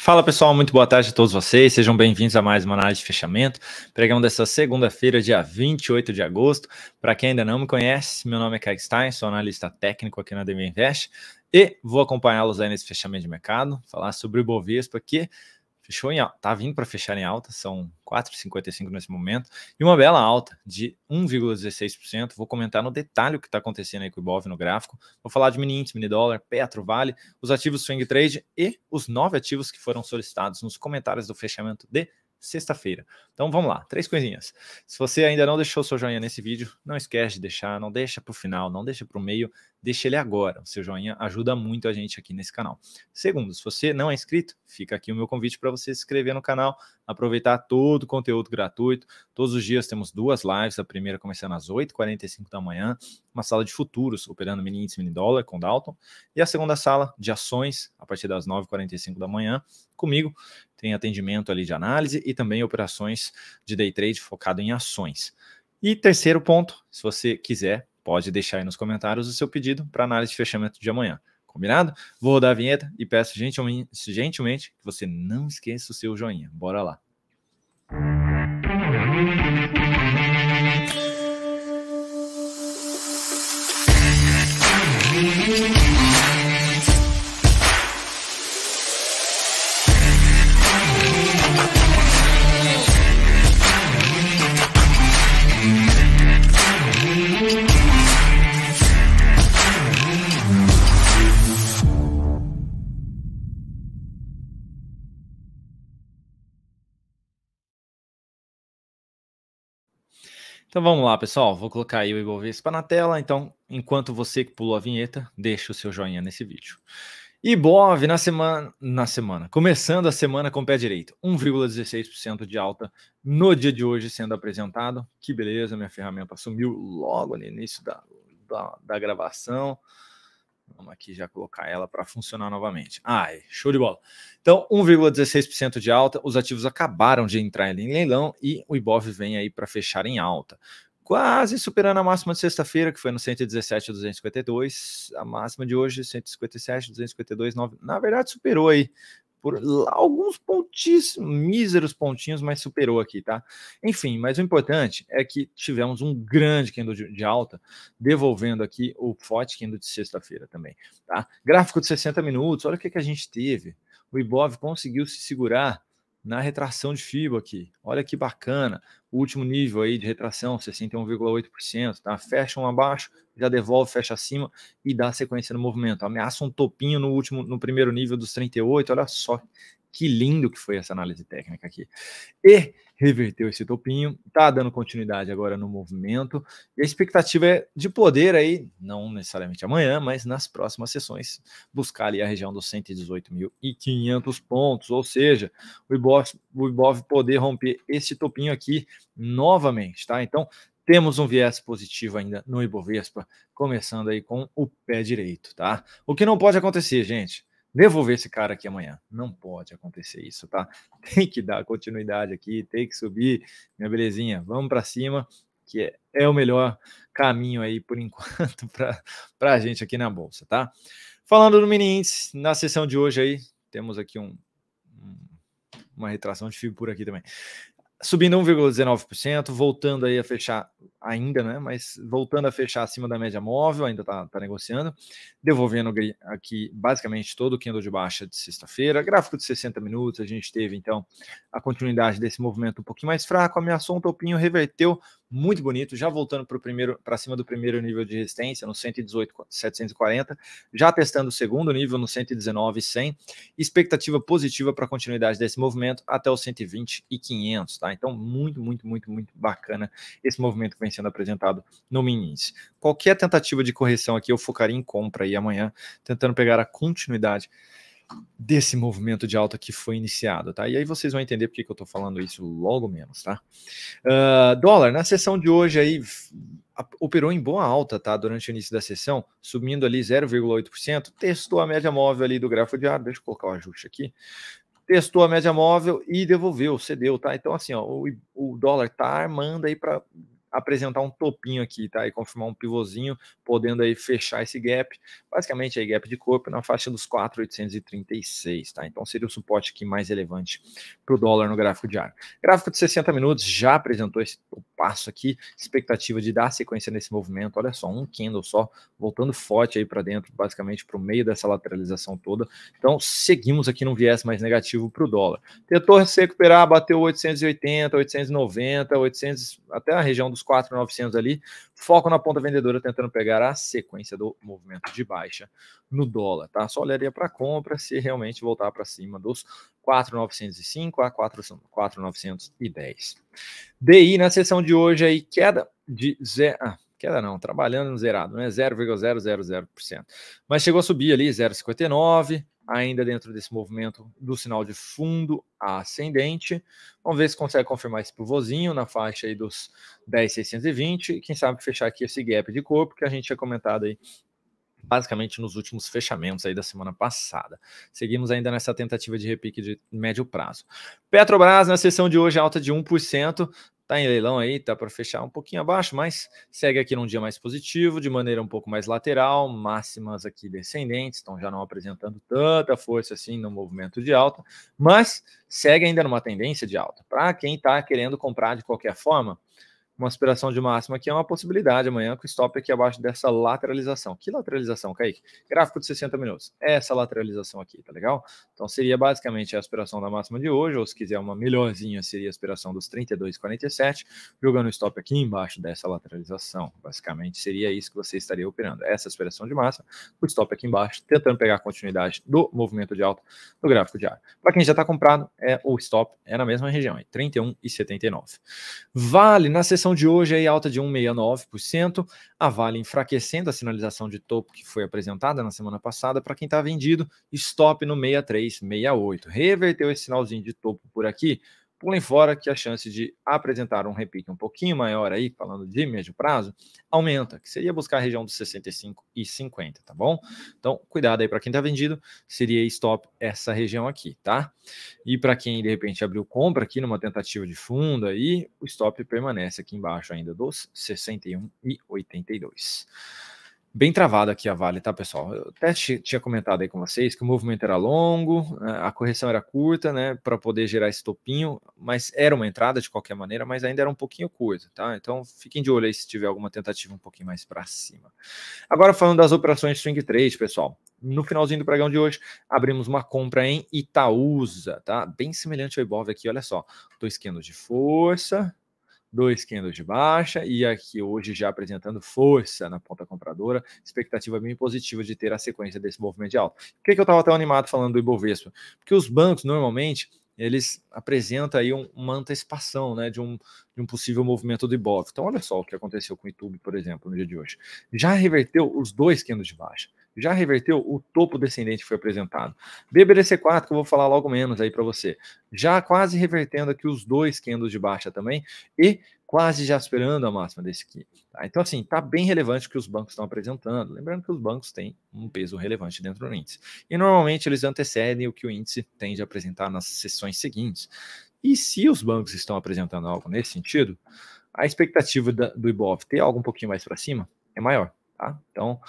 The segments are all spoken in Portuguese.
Fala pessoal, muito boa tarde a todos vocês, sejam bem-vindos a mais uma análise de fechamento, pregão dessa segunda-feira, dia 28 de agosto. Para quem ainda não me conhece, meu nome é Kaique Stein, sou analista técnico aqui na DB Invest e vou acompanhá-los aí nesse fechamento de mercado, falar sobre o Ibovespa que fechou em alta, tá vindo para fechar em alta, são 4,55 nesse momento, e uma bela alta de 1,16%. Vou comentar no detalhe o que está acontecendo aí com o Ibov no gráfico. Vou falar de mini índice, mini dólar, Petro, Vale, os ativos swing trade e os 9 ativos que foram solicitados nos comentários do fechamento de sexta-feira. Então vamos lá, 3 coisinhas. Se você ainda não deixou seu joinha nesse vídeo, não esquece de deixar, não deixa para o final, não deixa para o meio, deixa ele agora. O seu joinha ajuda muito a gente aqui nesse canal. Segundo, se você não é inscrito, fica aqui o meu convite para você se inscrever no canal, aproveitar todo o conteúdo gratuito. Todos os dias temos 2 lives, a primeira começando às 8h45 da manhã, uma sala de futuros, operando mini índice, mini dólar com Dalton, e a segunda sala de ações, a partir das 9h45 da manhã, comigo. Tem atendimento ali de análise e também operações de day trade focado em ações. E terceiro ponto, se você quiser, pode deixar aí nos comentários o seu pedido para análise de fechamento de amanhã. Combinado? Vou rodar a vinheta e peço gentilmente que você não esqueça o seu joinha. Bora lá. Então vamos lá, pessoal, vou colocar aí o Ibovespa na tela, então enquanto você que pulou a vinheta, deixa o seu joinha nesse vídeo. Ibov começando a semana com o pé direito, 1,16% de alta no dia de hoje sendo apresentado. Que beleza, minha ferramenta sumiu logo no início da gravação. Vamos aqui já colocar ela para funcionar novamente. Ai, show de bola. Então, 1,16% de alta, os ativos acabaram de entrar em leilão e o Ibov vem aí para fechar em alta. Quase superando a máxima de sexta-feira, que foi no 117,252. A máxima de hoje, 157,252. Na verdade, superou aí por alguns pontíssimos, míseros pontinhos, mas superou aqui, tá? Enfim, mas o importante é que tivemos um grande candle de alta, devolvendo aqui o forte candle de sexta-feira também, tá? Gráfico de 60 minutos, olha o que a gente teve. O Ibov conseguiu se segurar na retração de FIBO aqui. Olha que bacana. O último nível aí de retração, 61,8%, tá? Fecha um abaixo, já devolve, fecha acima e dá sequência no movimento. Ameaça um topinho no primeiro nível dos 38. Olha só que lindo que foi essa análise técnica aqui. E reverteu esse topinho, tá dando continuidade agora no movimento, e a expectativa é de poder aí, não necessariamente amanhã, mas nas próximas sessões, buscar ali a região dos 118.500 pontos, ou seja, o Ibov poder romper esse topinho aqui novamente, tá? Então, temos um viés positivo ainda no Ibovespa, começando aí com o pé direito, tá? O que não pode acontecer, gente, devolver esse cara aqui amanhã. Não pode acontecer isso, tá? Tem que dar continuidade aqui, tem que subir, minha belezinha. Vamos para cima, que é o melhor caminho aí, por enquanto, para a gente aqui na Bolsa, tá? Falando do mini índice, na sessão de hoje aí, temos aqui uma retração de FIBO por aqui também. Subindo 1,19%, voltando aí a fechar ainda, né? Mas voltando a fechar acima da média móvel, ainda tá negociando, devolvendo aqui basicamente todo o candle de baixa de sexta-feira. Gráfico de 60 minutos, a gente teve então a continuidade desse movimento um pouquinho mais fraco, ameaçou um topinho, reverteu, muito bonito, já voltando para cima do primeiro nível de resistência, no 118,740, já testando o segundo nível no 119,100, expectativa positiva para a continuidade desse movimento até os 120.500, tá? Então, muito bacana esse movimento que vem sendo apresentado no mini índice. Qualquer tentativa de correção aqui eu focaria em compra aí amanhã, tentando pegar a continuidade desse movimento de alta que foi iniciado, tá? E aí vocês vão entender porque que eu tô falando isso logo menos, tá? Dólar, na sessão de hoje aí, operou em boa alta, tá? Durante o início da sessão, subindo ali 0,8%, testou a média móvel ali do gráfico diário, deixa eu colocar o ajuste aqui, testou a média móvel e devolveu, cedeu, tá? Então assim, ó, o dólar tá armando aí para apresentar um topinho aqui, tá? E confirmar um pivôzinho, podendo aí fechar esse gap, basicamente aí gap de corpo na faixa dos 4.836, tá? Então seria o suporte aqui mais relevante para o dólar no gráfico diário. Gráfico de 60 minutos já apresentou esse passo aqui, expectativa de dar sequência nesse movimento, olha só, um candle só, voltando forte aí para dentro, basicamente para o meio dessa lateralização toda. Então seguimos aqui num viés mais negativo para o dólar. Tentou se recuperar, bateu 880, 890, 800, até a região dos 4.900 ali, foco na ponta vendedora tentando pegar a sequência do movimento de baixa no dólar, tá? Só olharia para compra se realmente voltar para cima dos 4.905 a 4.910. DI na sessão de hoje aí, queda de queda não, trabalhando no zerado, né? 0,000%. Mas chegou a subir ali 0,59, ainda dentro desse movimento do sinal de fundo ascendente. Vamos ver se consegue confirmar esse pivôzinho na faixa aí dos 10.620 e quem sabe fechar aqui esse gap de corpo que a gente tinha comentado aí basicamente nos últimos fechamentos aí da semana passada. Seguimos ainda nessa tentativa de repique de médio prazo. Petrobras na sessão de hoje alta de 1%, tá em leilão aí, tá para fechar um pouquinho abaixo, mas segue aqui num dia mais positivo, de maneira um pouco mais lateral, máximas aqui descendentes, então já não apresentando tanta força assim no movimento de alta, mas segue ainda numa tendência de alta. Para quem está querendo comprar de qualquer forma, uma aspiração de máxima aqui é uma possibilidade amanhã com o stop aqui abaixo dessa lateralização. Que lateralização, Kaique? Gráfico de 60 minutos. Essa lateralização aqui, tá legal? Então seria basicamente a aspiração da máxima de hoje, ou se quiser uma melhorzinha, seria a aspiração dos 32,47, jogando o stop aqui embaixo dessa lateralização. Basicamente seria isso que você estaria operando. Essa aspiração de máxima, o stop aqui embaixo, tentando pegar a continuidade do movimento de alta no gráfico diário. Para quem já está comprado, o stop é na mesma região, 31,79. Vale na sessão de hoje aí alta de 1,69%, a Vale enfraquecendo a sinalização de topo que foi apresentada na semana passada. Para quem está vendido, stop no 63,68. Reverteu esse sinalzinho de topo por aqui, pulem fora que a chance de apresentar um repique um pouquinho maior aí, falando de médio prazo, aumenta, que seria buscar a região dos 65,50, tá bom? Então, cuidado aí para quem está vendido, seria stop essa região aqui, tá? E para quem de repente abriu compra aqui numa tentativa de fundo aí, o stop permanece aqui embaixo ainda dos 61,82. Bem travada aqui a Vale, tá, pessoal? Eu até tinha comentado aí com vocês que o movimento era longo, a correção era curta, né, para poder gerar esse topinho, mas era uma entrada de qualquer maneira, mas ainda era um pouquinho curta, tá? Então fiquem de olho aí se tiver alguma tentativa um pouquinho mais para cima. Agora falando das operações de swing trade, pessoal. No finalzinho do pregão de hoje, abrimos uma compra em Itaúsa, tá? Bem semelhante ao Ibov aqui, olha só. 2 candles de força, 2 candles de baixa e aqui hoje já apresentando força na ponta compradora, expectativa bem positiva de ter a sequência desse movimento de alta. Por que eu estava tão animado falando do Ibovespa? Porque os bancos normalmente eles apresentam aí uma antecipação, né, de um possível movimento do Ibov. Então olha só o que aconteceu com o YouTube, por exemplo, no dia de hoje. Já reverteu os 2 candles de baixa. Já reverteu o topo descendente que foi apresentado. BBDC4, que eu vou falar logo menos aí para você. Já quase revertendo aqui os 2 candles de baixa também e quase já esperando a máxima desse aqui. Tá? Então, assim, tá bem relevante o que os bancos estão apresentando. Lembrando que os bancos têm um peso relevante dentro do índice. E normalmente eles antecedem o que o índice tende a apresentar nas sessões seguintes. E se os bancos estão apresentando algo nesse sentido, a expectativa do Ibov ter algo um pouquinho mais para cima é maior. Tá? Então,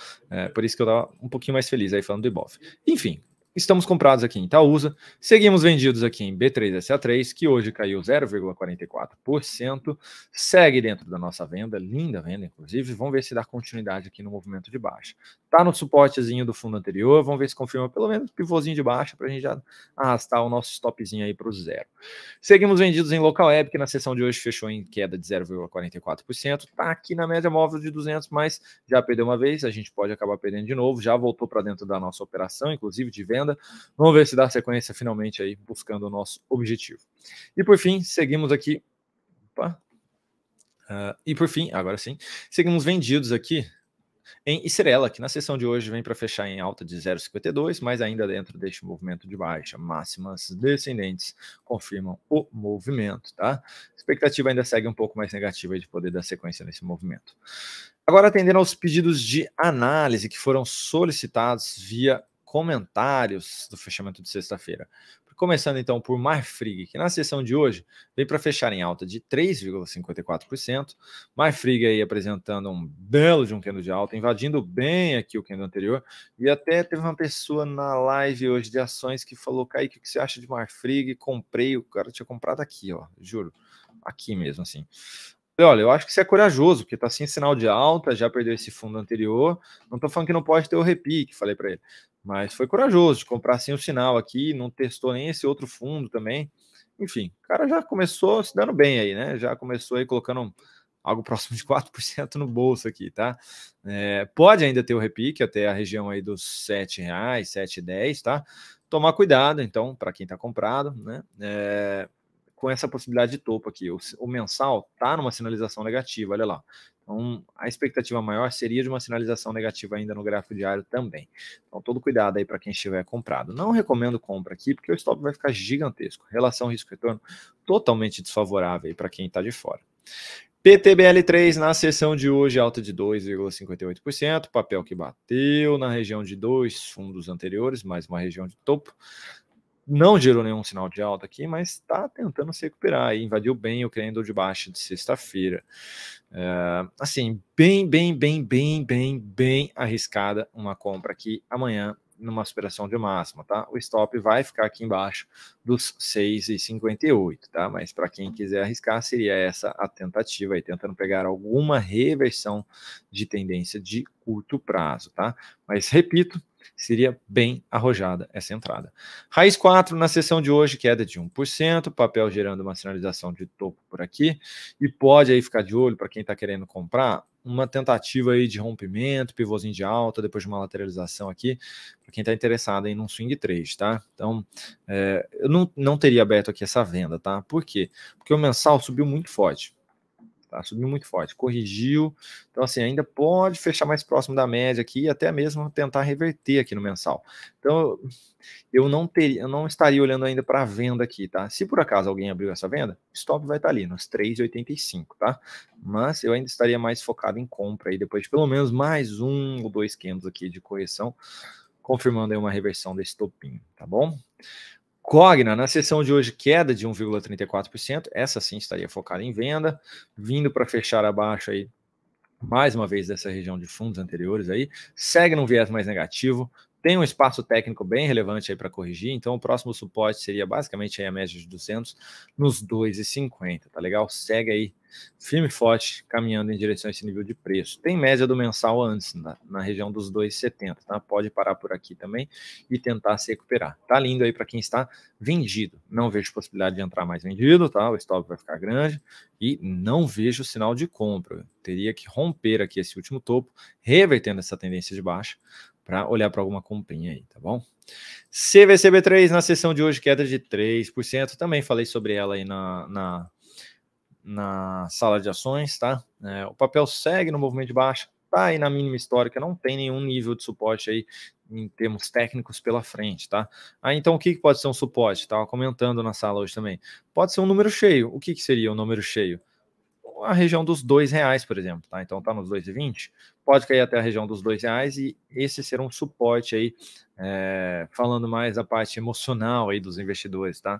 por isso que eu estava um pouquinho mais feliz aí falando do Ibov. Enfim, estamos comprados aqui em Itaúsa, seguimos vendidos aqui em B3SA3, que hoje caiu 0,44%, segue dentro da nossa venda, linda venda inclusive, vamos ver se dá continuidade aqui no movimento de baixa. Tá no suportezinho do fundo anterior, vamos ver se confirma pelo menos o pivôzinho de baixa para a gente já arrastar o nosso stopzinho aí para o zero. Seguimos vendidos em local web, que na sessão de hoje fechou em queda de 0,44%, tá aqui na média móvel de 200, mas já perdeu uma vez, a gente pode acabar perdendo de novo, já voltou para dentro da nossa operação, inclusive de venda. Vamos ver se dá sequência finalmente aí, buscando o nosso objetivo. E por fim, seguimos aqui. E por fim, agora sim, seguimos vendidos aqui em Estrela, que na sessão de hoje vem para fechar em alta de 0,52, mas ainda dentro deste movimento de baixa. Máximas descendentes confirmam o movimento, tá? A expectativa ainda segue um pouco mais negativa de poder dar sequência nesse movimento. Agora, atendendo aos pedidos de análise que foram solicitados via comentários do fechamento de sexta-feira. Começando então por Marfrig, que na sessão de hoje veio para fechar em alta de 3,54%. Marfrig aí apresentando um belo de um candle de alta, invadindo bem aqui o candle anterior. E até teve uma pessoa na live hoje de ações que falou: Kaique, o que você acha de Marfrig? Comprei, o cara tinha comprado aqui, ó, juro, aqui mesmo assim. Olha, eu acho que você é corajoso, porque tá sem sinal de alta, já perdeu esse fundo anterior. Não tô falando que não pode ter o repique, falei para ele. Mas foi corajoso de comprar sem o sinal aqui, não testou nem esse outro fundo também. Enfim, o cara já começou se dando bem aí, né? Já começou aí colocando algo próximo de 4% no bolso aqui, tá? Pode ainda ter o repique até a região aí dos R$7, 7,10, tá? Tomar cuidado, então, para quem tá comprado, né? Com essa possibilidade de topo aqui. O mensal está numa sinalização negativa, olha lá. Então, a expectativa maior seria de uma sinalização negativa ainda no gráfico diário também. Então, todo cuidado aí para quem estiver comprado. Não recomendo compra aqui, porque o stop vai ficar gigantesco. Relação risco-retorno totalmente desfavorável para quem está de fora. PTBL3 na sessão de hoje, alta de 2,58%, papel que bateu na região de dois fundos anteriores, mais uma região de topo. Não gerou nenhum sinal de alta aqui, mas está tentando se recuperar. E invadiu bem o candle de baixo de sexta-feira. Assim, bem arriscada uma compra aqui amanhã numa superação de máxima, tá? O stop vai ficar aqui embaixo dos 6,58, tá? Mas para quem quiser arriscar, seria essa a tentativa aí, tentando pegar alguma reversão de tendência de curto prazo, tá? Mas repito, seria bem arrojada essa entrada. Raiz 4 na sessão de hoje, queda de 1%, papel gerando uma sinalização de topo por aqui, e pode aí ficar de olho para quem está querendo comprar, uma tentativa aí de rompimento, pivôzinho de alta, depois de uma lateralização aqui, para quem está interessado em um swing trade, tá? Então, eu não teria aberto aqui essa venda, tá? Por quê? Porque o mensal subiu muito forte. Tá, subiu muito forte, corrigiu, então assim, ainda pode fechar mais próximo da média aqui e até mesmo tentar reverter aqui no mensal. Então, eu não estaria olhando ainda para a venda aqui, tá? Se por acaso alguém abriu essa venda, stop vai estar ali, nos 3,85, tá? Mas eu ainda estaria mais focado em compra aí, depois de pelo menos mais 1 ou 2 candles aqui de correção, confirmando aí uma reversão desse topinho, tá bom? Cogna, na sessão de hoje, queda de 1,34%, essa sim estaria focada em venda, vindo para fechar abaixo aí, mais uma vez dessa região de fundos anteriores aí, segue num viés mais negativo, tem um espaço técnico bem relevante aí para corrigir, então o próximo suporte seria basicamente aí a média de 200 nos 2,50, tá legal? Segue aí firme e forte, caminhando em direção a esse nível de preço. Tem média do mensal antes, na região dos 2,70, tá? Pode parar por aqui também e tentar se recuperar. Tá lindo aí para quem está vendido. Não vejo possibilidade de entrar mais vendido, tá? O stop vai ficar grande e não vejo sinal de compra. Teria que romper aqui esse último topo, revertendo essa tendência de baixa, para olhar para alguma comprinha aí, tá bom? CVCB3 na sessão de hoje, queda de 3%. Também falei sobre ela aí na sala de ações, tá? O papel segue no movimento de baixa, tá aí na mínima histórica, não tem nenhum nível de suporte aí em termos técnicos pela frente, tá? Então o que pode ser um suporte? Tava comentando na sala hoje também. Pode ser um número cheio. O que seria um número cheio? A região dos R$2, por exemplo, tá? Então tá nos 2,20, pode cair até a região dos R$2 e esse ser um suporte aí, falando mais da parte emocional aí dos investidores, tá?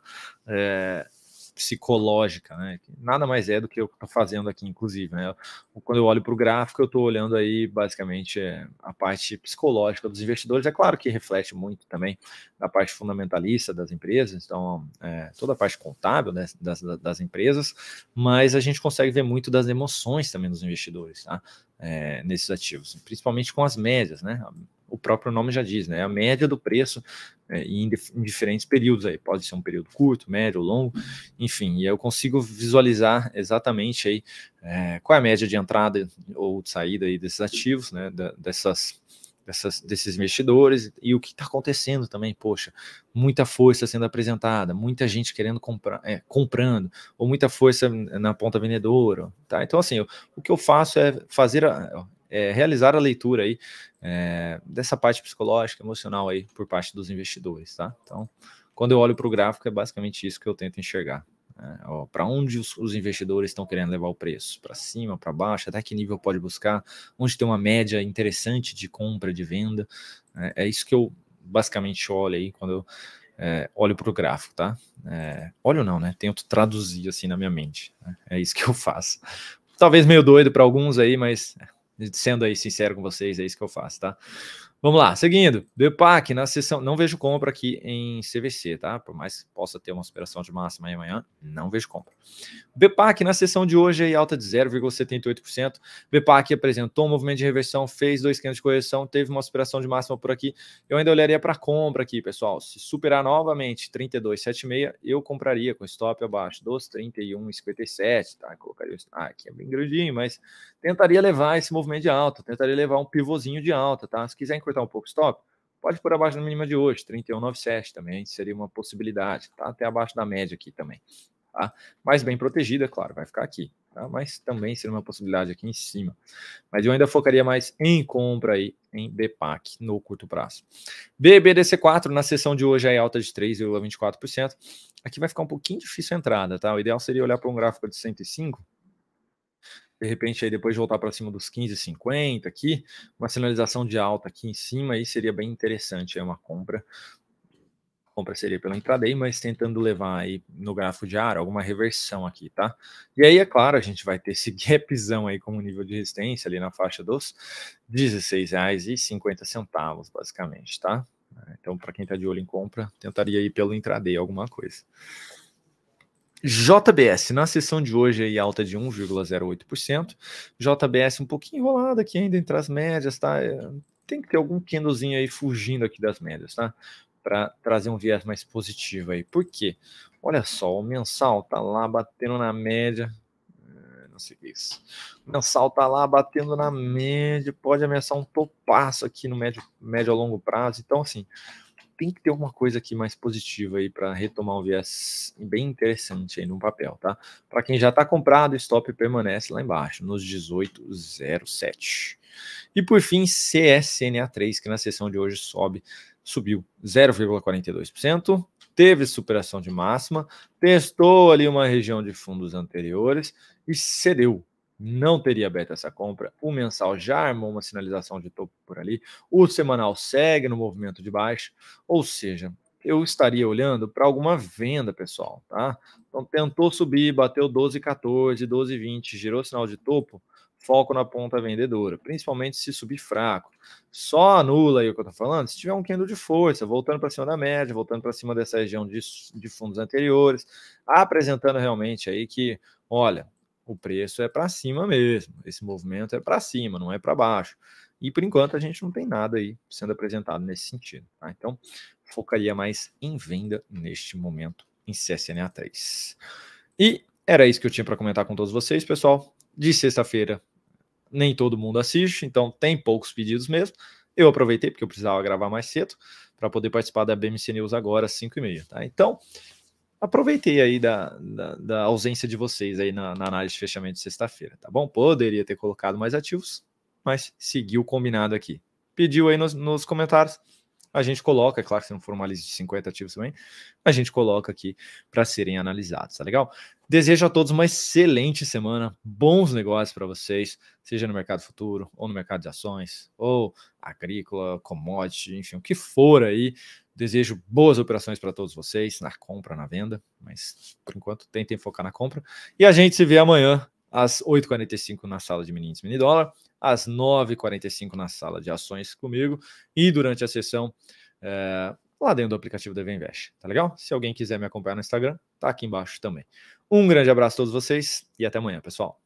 Psicológica, né? Que nada mais é do que eu estou fazendo aqui, inclusive, né? Quando eu olho para o gráfico, eu estou olhando aí basicamente a parte psicológica dos investidores. É claro que reflete muito também da parte fundamentalista das empresas, então toda a parte contábil, né, das empresas, mas a gente consegue ver muito das emoções também dos investidores, tá? Nesses ativos, principalmente com as médias, né? O próprio nome já diz, né? A média do preço em diferentes períodos aí. Pode ser um período curto, médio, longo, enfim. E eu consigo visualizar exatamente aí qual é a média de entrada ou de saída aí desses ativos, né? Desses investidores e o que está acontecendo também. Poxa, muita força sendo apresentada, muita gente querendo comprar, comprando, ou muita força na ponta vendedora, tá? Então, assim, o que eu faço é fazer realizar a leitura aí dessa parte psicológica, emocional aí por parte dos investidores, tá? Então, quando eu olho para o gráfico, é basicamente isso que eu tento enxergar. Para onde os investidores estão querendo levar o preço? Para cima, para baixo? Até que nível pode buscar? Onde tem uma média interessante de compra, de venda? É isso que eu basicamente olho aí quando eu olho para o gráfico, tá? Olho não, né? Tento traduzir assim na minha mente, né? É isso que eu faço. Talvez meio doido para alguns aí, mas sendo aí sincero com vocês, é isso que eu faço, tá? Vamos lá, seguindo. BPAC na sessão, não vejo compra aqui em CVC, tá? Por mais que possa ter uma superação de máxima aí amanhã, não vejo compra. BPAC na sessão de hoje aí alta de 0,78%. BPAC apresentou um movimento de reversão, fez 2 candles de correção, teve uma superação de máxima por aqui. Eu ainda olharia para compra aqui, pessoal. Se superar novamente 32,76, eu compraria com stop abaixo dos 31,57, tá? Colocaria aqui é bem grandinho, mas tentaria levar esse movimento de alta, tentaria levar um pivôzinho de alta, tá? Se quiser encurtar um pouco o stop, pode por abaixo da mínima de hoje, 31,97 também seria uma possibilidade, tá? Até abaixo da média aqui também, tá? Mais bem protegida, claro, vai ficar aqui, tá? Mas também seria uma possibilidade aqui em cima. Mas eu ainda focaria mais em compra aí em BPAC no curto prazo. BBDC4 na sessão de hoje aí alta de 3,24%. Aqui vai ficar um pouquinho difícil a entrada, tá? O ideal seria olhar para um gráfico de 105. De repente, aí depois de voltar para cima dos 15,50 aqui, uma sinalização de alta aqui em cima, aí seria bem interessante, é uma compra. A compra seria pelo intraday, mas tentando levar aí no gráfico diário alguma reversão aqui, tá? E aí, é claro, a gente vai ter esse gapzão aí como nível de resistência ali na faixa dos R$16,50, basicamente, tá? Então, para quem está de olho em compra, tentaria ir pelo intraday alguma coisa. JBS, na sessão de hoje, aí, alta de 1,08%. JBS um pouquinho enrolado aqui ainda entre as médias, tá? Tem que ter algum candlezinho aí fugindo aqui das médias, tá? Para trazer um viés mais positivo aí. Por quê? Olha só, o mensal tá lá batendo na média. Não sei o que é isso. O mensal tá lá batendo na média, pode ameaçar um topaço aqui no médio a longo prazo. Então, assim, tem que ter alguma coisa aqui mais positiva aí para retomar um viés bem interessante aí no papel, tá? Para quem já está comprado, o stop permanece lá embaixo, nos 18,07. E por fim, CSNA3, que na sessão de hoje subiu 0,42%, teve superação de máxima, testou ali uma região de fundos anteriores e cedeu. Não teria aberto essa compra. O mensal já armou uma sinalização de topo por ali. O semanal segue no movimento de baixo. Ou seja, eu estaria olhando para alguma venda, pessoal, tá? Então tentou subir, bateu 12,14, 12,20, girou sinal de topo. Foco na ponta vendedora, principalmente se subir fraco. Só anula aí o que eu tô falando se tiver um candle de força, voltando para cima da média, voltando para cima dessa região de fundos anteriores, apresentando realmente aí que, olha, o preço é para cima mesmo, esse movimento é para cima, não é para baixo. E por enquanto a gente não tem nada aí sendo apresentado nesse sentido, tá? Então, focaria mais em venda neste momento em CSNA3. E era isso que eu tinha para comentar com todos vocês, pessoal. De sexta-feira, nem todo mundo assiste, então tem poucos pedidos mesmo. Eu aproveitei porque eu precisava gravar mais cedo para poder participar da BMC News agora às 5h30, tá? Então, aproveitei aí da ausência de vocês aí na análise de fechamento de sexta-feira, tá bom? Poderia ter colocado mais ativos, mas seguiu combinado aqui. Pediu aí nos comentários, a gente coloca, é claro que se não for uma lista de 50 ativos também, a gente coloca aqui para serem analisados, tá legal? Desejo a todos uma excelente semana, bons negócios para vocês, seja no mercado futuro, ou no mercado de ações, ou agrícola, commodity, enfim, o que for aí. Desejo boas operações para todos vocês, na compra, na venda, mas por enquanto tentem focar na compra. E a gente se vê amanhã, às 8h45 na sala de mini índice mini dólar, às 9h45 na sala de ações comigo e durante a sessão lá dentro do aplicativo da Invest, tá legal? Se alguém quiser me acompanhar no Instagram, tá aqui embaixo também. Um grande abraço a todos vocês e até amanhã, pessoal.